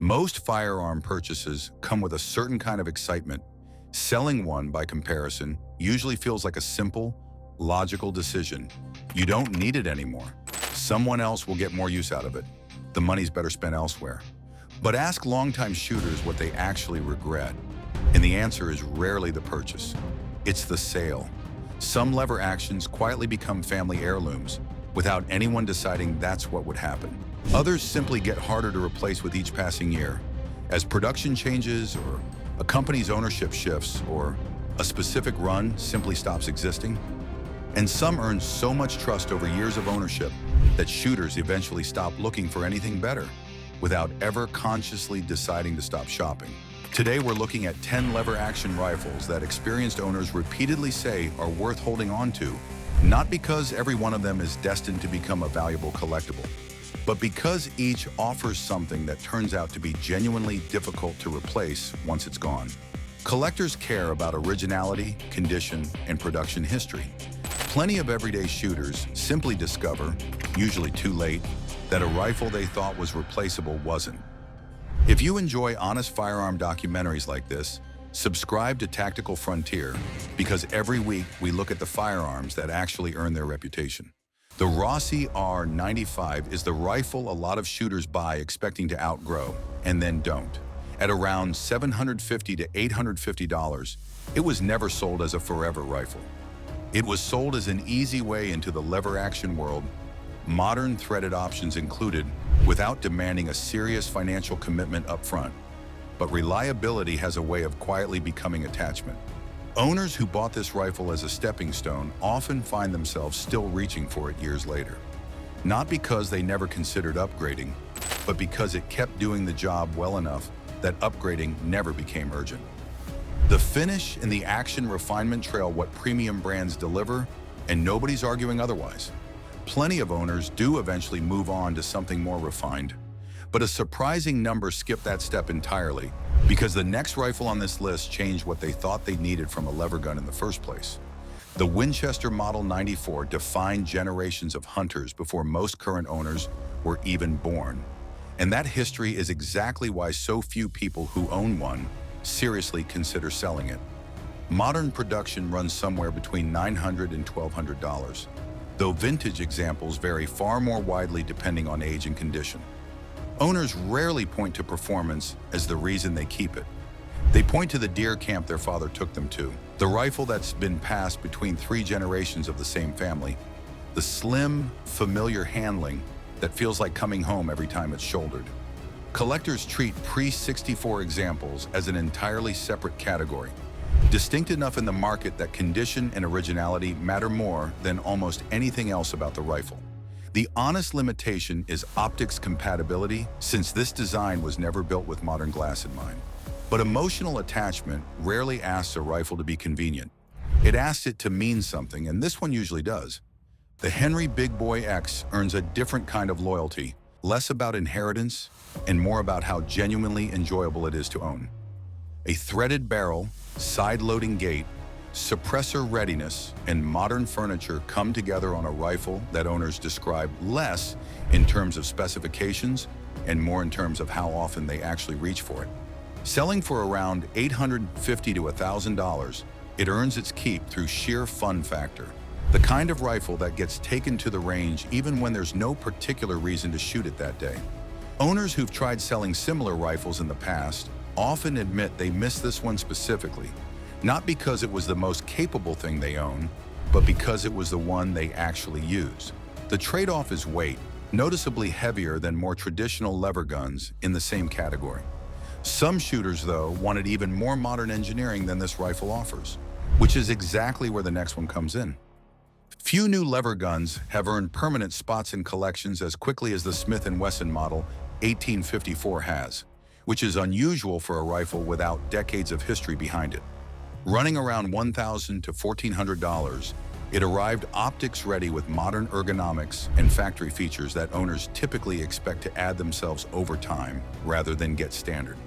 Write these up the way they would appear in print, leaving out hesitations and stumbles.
Most firearm purchases come with a certain kind of excitement. Selling one, by comparison, usually feels like a simple, logical decision. You don't need it anymore. Someone else will get more use out of it. The money's better spent elsewhere. But ask longtime shooters what they actually regret, and the answer is rarely the purchase. It's the sale. Some lever actions quietly become family heirlooms without anyone deciding that's what would happen. Others simply get harder to replace with each passing year. As production changes, or a company's ownership shifts, or a specific run simply stops existing. And some earn so much trust over years of ownership that shooters eventually stop looking for anything better without ever consciously deciding to stop shopping. Today we're looking at 10 lever action rifles that experienced owners repeatedly say are worth holding on to, not because every one of them is destined to become a valuable collectible, but because each offers something that turns out to be genuinely difficult to replace once it's gone. Collectors care about originality, condition, and production history. Plenty of everyday shooters simply discover, usually too late, that a rifle they thought was replaceable wasn't. If you enjoy honest firearm documentaries like this, subscribe to Tactical Frontier, because every week we look at the firearms that actually earn their reputation. The Rossi R95 is the rifle a lot of shooters buy expecting to outgrow, and then don't. At around $750 to $850, it was never sold as a forever rifle. It was sold as an easy way into the lever action world, modern threaded options included, without demanding a serious financial commitment up front. But reliability has a way of quietly becoming attachment. Owners who bought this rifle as a stepping stone often find themselves still reaching for it years later. Not because they never considered upgrading, but because it kept doing the job well enough that upgrading never became urgent. The finish and the action refinement trail what premium brands deliver, and nobody's arguing otherwise. Plenty of owners do eventually move on to something more refined, but a surprising number skip that step entirely because the next rifle on this list changed what they thought they needed from a lever gun in the first place. The Winchester Model 94 defined generations of hunters before most current owners were even born. And that history is exactly why so few people who own one seriously consider selling it. Modern production runs somewhere between $900 and $1,200, though vintage examples vary far more widely depending on age and condition. Owners rarely point to performance as the reason they keep it. They point to the deer camp their father took them to, the rifle that's been passed between 3 generations of the same family, the slim, familiar handling that feels like coming home every time it's shouldered. Collectors treat pre-64 examples as an entirely separate category, distinct enough in the market that condition and originality matter more than almost anything else about the rifle. The honest limitation is optics compatibility, since this design was never built with modern glass in mind. But emotional attachment rarely asks a rifle to be convenient. It asks it to mean something, and this one usually does. The Henry Big Boy X earns a different kind of loyalty, less about inheritance and more about how genuinely enjoyable it is to own. A threaded barrel, side-loading gate, suppressor readiness, and modern furniture come together on a rifle that owners describe less in terms of specifications and more in terms of how often they actually reach for it. Selling for around $850 to $1,000, it earns its keep through sheer fun factor, the kind of rifle that gets taken to the range even when there's no particular reason to shoot it that day. Owners who've tried selling similar rifles in the past often admit they missed this one specifically, not because it was the most capable thing they own, but because it was the one they actually use. The trade-off is weight, noticeably heavier than more traditional lever guns in the same category. Some shooters, though, wanted even more modern engineering than this rifle offers, which is exactly where the next one comes in. Few new lever guns have earned permanent spots in collections as quickly as the Smith & Wesson Model 1854 has, which is unusual for a rifle without decades of history behind it. Running around $1,000 to $1,400, it arrived optics-ready with modern ergonomics and factory features that owners typically expect to add themselves over time rather than get standard.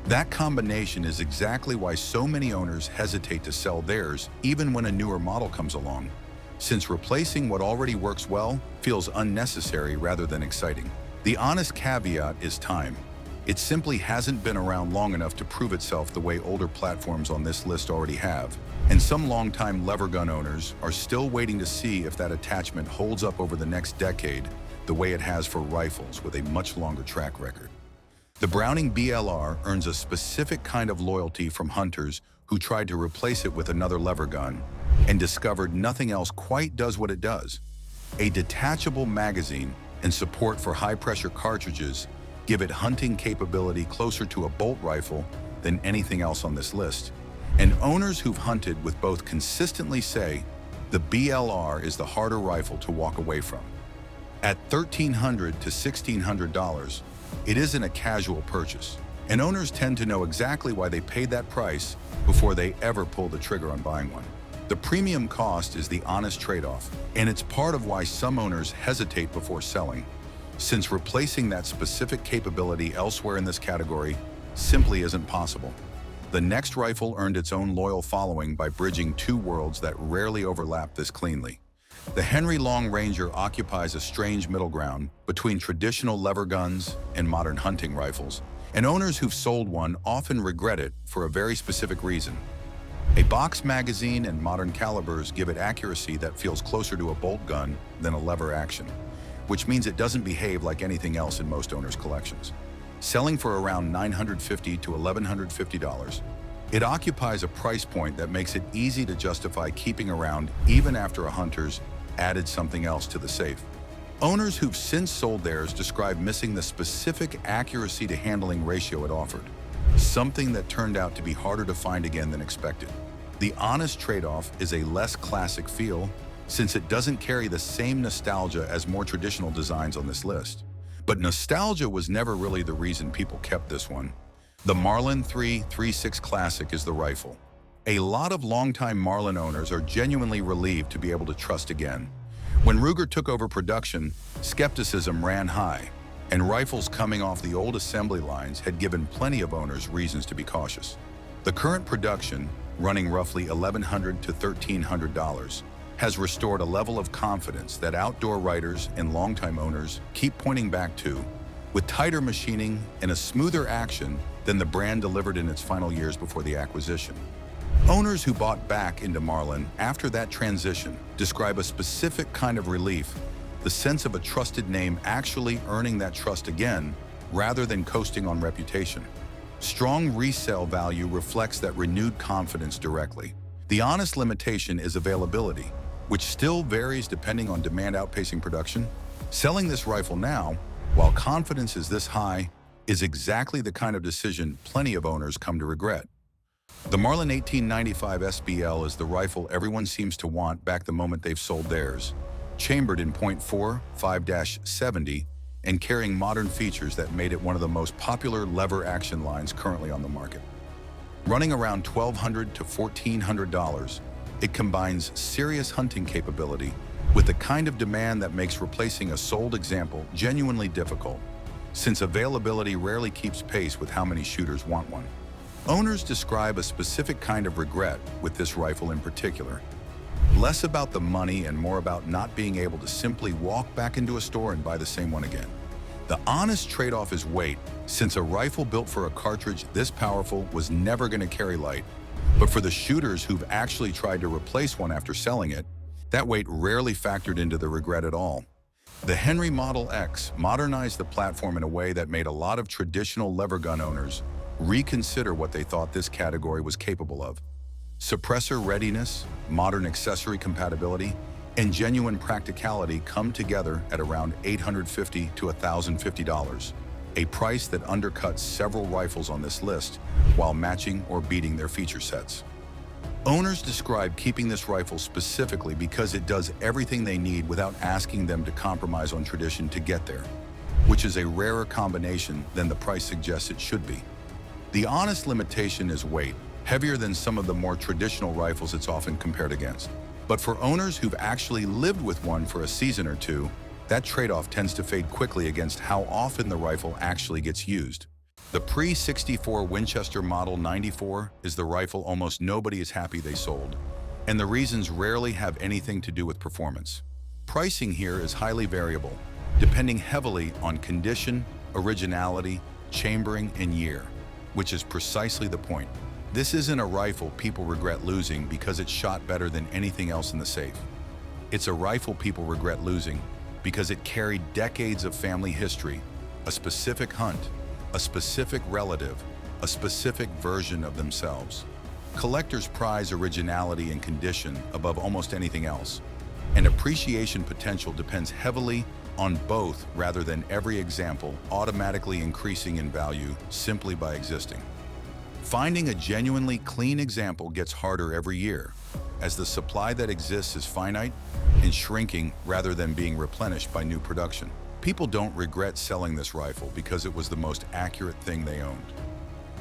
That combination is exactly why so many owners hesitate to sell theirs even when a newer model comes along, since replacing what already works well feels unnecessary rather than exciting. The honest caveat is time. It simply hasn't been around long enough to prove itself the way older platforms on this list already have, and some longtime lever gun owners are still waiting to see if that attachment holds up over the next decade the way it has for rifles with a much longer track record. The Browning BLR earns a specific kind of loyalty from hunters who tried to replace it with another lever gun and discovered nothing else quite does what it does. A detachable magazine and support for high-pressure cartridges give it hunting capability closer to a bolt rifle than anything else on this list. And owners who've hunted with both consistently say the BLR is the harder rifle to walk away from. At $1,300 to $1,600, it isn't a casual purchase, and owners tend to know exactly why they paid that price before they ever pull the trigger on buying one. The premium cost is the honest trade-off, and it's part of why some owners hesitate before selling, since replacing that specific capability elsewhere in this category simply isn't possible. The next rifle earned its own loyal following by bridging two worlds that rarely overlap this cleanly. The Henry Long Ranger occupies a strange middle ground between traditional lever guns and modern hunting rifles, and owners who've sold one often regret it for a very specific reason. A box magazine and modern calibers give it accuracy that feels closer to a bolt gun than a lever action, which means it doesn't behave like anything else in most owners' collections. Selling for around $950 to $1,150, it occupies a price point that makes it easy to justify keeping around even after a hunter's added something else to the safe. Owners who've since sold theirs describe missing the specific accuracy to handling ratio it offered, something that turned out to be harder to find again than expected. The honest trade-off is a less classic feel, since it doesn't carry the same nostalgia as more traditional designs on this list. But nostalgia was never really the reason people kept this one. The Marlin 336 Classic is the rifle. A lot of longtime Marlin owners are genuinely relieved to be able to trust again. When Ruger took over production, skepticism ran high, and rifles coming off the old assembly lines had given plenty of owners reasons to be cautious. The current production, running roughly $1,100 to $1,300, has restored a level of confidence that outdoor writers and longtime owners keep pointing back to, with tighter machining and a smoother action than the brand delivered in its final years before the acquisition. Owners who bought back into Marlin after that transition describe a specific kind of relief, the sense of a trusted name actually earning that trust again, rather than coasting on reputation. Strong resale value reflects that renewed confidence directly. The honest limitation is availability, which still varies depending on demand outpacing production. Selling this rifle now, while confidence is this high, is exactly the kind of decision plenty of owners come to regret. The Marlin 1895 SBL is the rifle everyone seems to want back the moment they've sold theirs, chambered in .4 5-70 and carrying modern features that made it one of the most popular lever action lines currently on the market. Running around $1,200 to $1,400, it combines serious hunting capability with the kind of demand that makes replacing a sold example genuinely difficult, since availability rarely keeps pace with how many shooters want one. Owners describe a specific kind of regret with this rifle in particular. Less about the money and more about not being able to simply walk back into a store and buy the same one again. The honest trade-off is weight, since a rifle built for a cartridge this powerful was never going to carry light. But for the shooters who've actually tried to replace one after selling it, that weight rarely factored into the regret at all. The Henry Model X modernized the platform in a way that made a lot of traditional lever gun owners reconsider what they thought this category was capable of. Suppressor readiness, modern accessory compatibility, and genuine practicality come together at around $850 to $1,050, a price that undercuts several rifles on this list while matching or beating their feature sets. Owners describe keeping this rifle specifically because it does everything they need without asking them to compromise on tradition to get there, which is a rarer combination than the price suggests it should be. The honest limitation is weight, heavier than some of the more traditional rifles it's often compared against. But for owners who've actually lived with one for a season or two, that trade-off tends to fade quickly against how often the rifle actually gets used. The pre-64 Winchester Model 94 is the rifle almost nobody is happy they sold, and the reasons rarely have anything to do with performance. Pricing here is highly variable, depending heavily on condition, originality, chambering, and year, which is precisely the point. This isn't a rifle people regret losing because it shot better than anything else in the safe. It's a rifle people regret losing because it carried decades of family history, a specific hunt, a specific relative, a specific version of themselves. Collectors prize originality and condition above almost anything else, and appreciation potential depends heavily on both rather than every example automatically increasing in value simply by existing. Finding a genuinely clean example gets harder every year, as the supply that exists is finite and shrinking rather than being replenished by new production. People don't regret selling this rifle because it was the most accurate thing they owned.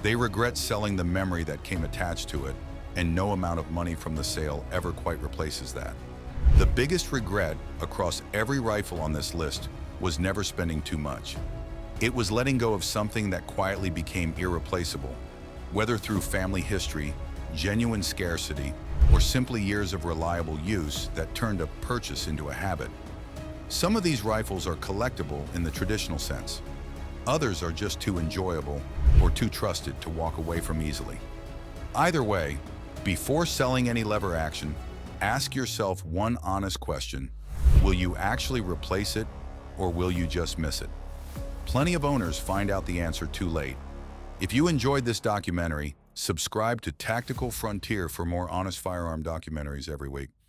They regret selling the memory that came attached to it, and no amount of money from the sale ever quite replaces that. The biggest regret across every rifle on this list was never spending too much. It was letting go of something that quietly became irreplaceable, whether through family history, genuine scarcity, or simply years of reliable use that turned a purchase into a habit. Some of these rifles are collectible in the traditional sense. Others are just too enjoyable or too trusted to walk away from easily. Either way, before selling any lever action, ask yourself one honest question: will you actually replace it, or will you just miss it? Plenty of owners find out the answer too late. If you enjoyed this documentary, subscribe to Tactical Frontier for more honest firearm documentaries every week.